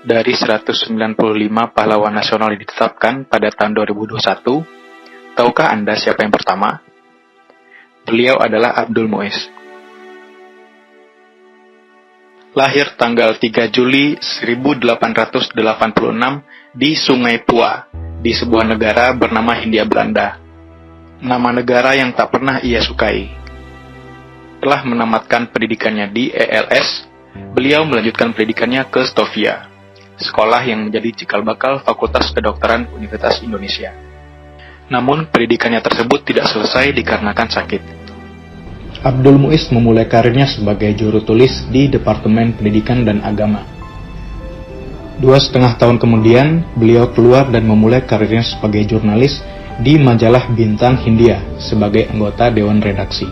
Dari 195 pahlawan nasional yang ditetapkan pada tahun 2021, tahukah Anda siapa yang pertama? Beliau adalah Abdul Muiz. Lahir tanggal 3 Juli 1886 di Sungai Tua, di sebuah negara bernama Hindia Belanda. Nama negara yang tak pernah ia sukai. Telah menamatkan pendidikannya di ELS, beliau melanjutkan pendidikannya ke Stovia, sekolah yang menjadi cikal bakal Fakultas Kedokteran Universitas Indonesia. Namun, pendidikannya tersebut tidak selesai dikarenakan sakit. Abdul Muiz memulai karirnya sebagai juru tulis di Departemen Pendidikan dan Agama. 2,5 tahun kemudian, beliau keluar dan memulai karirnya sebagai jurnalis di majalah Bintang Hindia sebagai anggota Dewan Redaksi.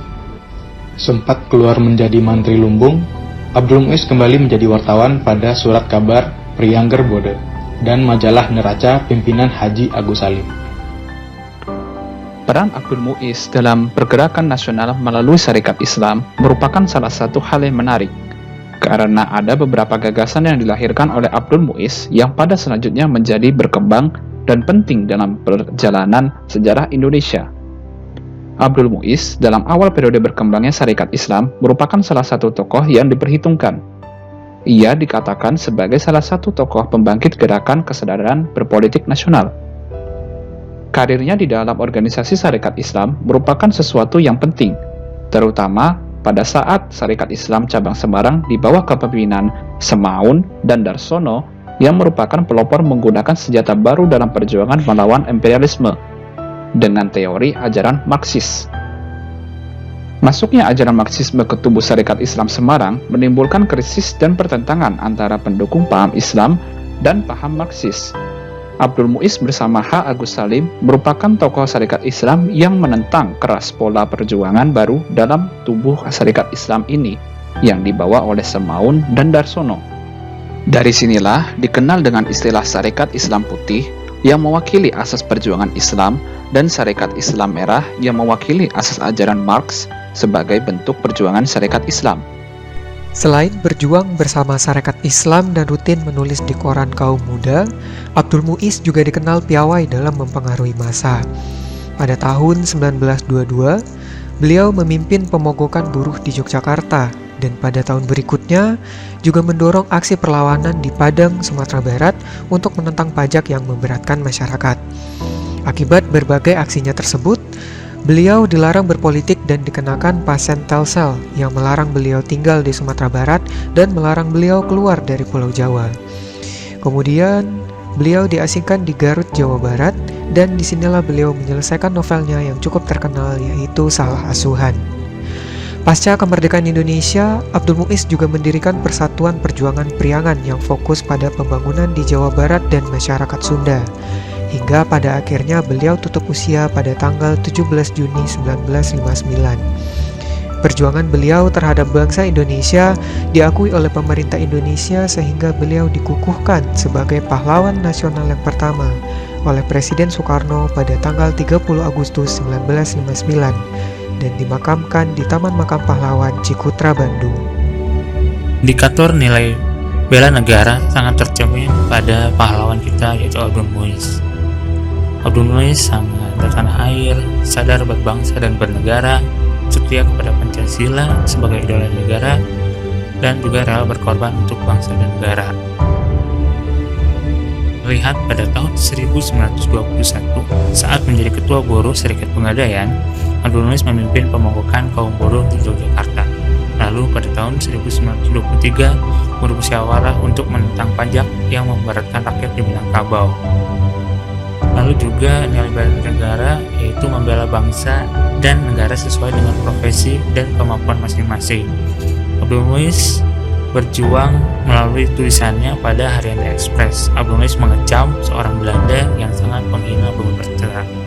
Sempat keluar menjadi Mantri Lumbung, Abdul Muiz kembali menjadi wartawan pada Surat Kabar Priangger Bode dan majalah Neraca pimpinan Haji Agus Salim. Peran Abdul Muiz dalam pergerakan nasional melalui Sarekat Islam merupakan salah satu hal yang menarik, karena ada beberapa gagasan yang dilahirkan oleh Abdul Muiz yang pada selanjutnya menjadi berkembang dan penting dalam perjalanan sejarah Indonesia. Abdul Muiz dalam awal periode berkembangnya Sarekat Islam merupakan salah satu tokoh yang diperhitungkan. Ia dikatakan sebagai salah satu tokoh pembangkit gerakan kesadaran berpolitik nasional. Karirnya di dalam organisasi Sarekat Islam merupakan sesuatu yang penting, terutama pada saat Sarekat Islam Cabang Semarang di bawah kepemimpinan Semaun dan Darsono yang merupakan pelopor menggunakan senjata baru dalam perjuangan melawan imperialisme dengan teori ajaran Marxis. Masuknya ajaran Marxisme ke tubuh Sarekat Islam Semarang menimbulkan krisis dan pertentangan antara pendukung paham Islam dan paham Marxis. Abdul Muiz bersama H. Agus Salim merupakan tokoh Sarekat Islam yang menentang keras pola perjuangan baru dalam tubuh Sarekat Islam ini yang dibawa oleh Semaun dan Darsono. Dari sinilah dikenal dengan istilah Sarekat Islam Putih yang mewakili asas perjuangan Islam dan Sarekat Islam Merah yang mewakili asas ajaran Marx sebagai bentuk perjuangan Sarekat Islam. Selain berjuang bersama Sarekat Islam dan rutin menulis di koran kaum muda, Abdul Muiz juga dikenal piawai dalam mempengaruhi massa. Pada tahun 1922, beliau memimpin pemogokan buruh di Yogyakarta, dan pada tahun berikutnya juga mendorong aksi perlawanan di Padang, Sumatera Barat untuk menentang pajak yang memberatkan masyarakat. Akibat berbagai aksinya tersebut, beliau dilarang berpolitik dan dikenakan pasen Telsel yang melarang beliau tinggal di Sumatera Barat dan melarang beliau keluar dari Pulau Jawa. Kemudian, beliau diasingkan di Garut, Jawa Barat, dan disinilah beliau menyelesaikan novelnya yang cukup terkenal, yaitu Salah Asuhan. Pasca kemerdekaan Indonesia, Abdul Muiz juga mendirikan Persatuan Perjuangan Priangan yang fokus pada pembangunan di Jawa Barat dan masyarakat Sunda. Hingga pada akhirnya beliau tutup usia pada tanggal 17 Juni 1959. Perjuangan beliau terhadap bangsa Indonesia diakui oleh pemerintah Indonesia sehingga beliau dikukuhkan sebagai pahlawan nasional yang pertama oleh Presiden Soekarno pada tanggal 30 Agustus 1959 dan dimakamkan di Taman Makam Pahlawan Cikutra, Bandung. Indikator nilai bela negara sangat tercermin pada pahlawan kita, yaitu Abdul Muiz. Abdul Muiz sangat bertanah air, sadar berbangsa dan bernegara, setia kepada Pancasila sebagai idola negara, dan juga rela berkorban untuk bangsa dan negara. Melihat pada tahun 1921, saat menjadi Ketua Buruh Serikat Pegadaian, Abdul Muiz memimpin pemogokan kaum buruh di Yogyakarta. Lalu pada tahun 1923, bermusyawarah untuk menentang pajak yang memberatkan rakyat di Minangkabau. Lalu juga nilai bela negara, yaitu membela bangsa dan negara sesuai dengan profesi dan kemampuan masing-masing. Abdul Muiz berjuang melalui tulisannya pada Harian Express. Abdul Muiz mengecam seorang Belanda yang sangat menghina bumi berterang.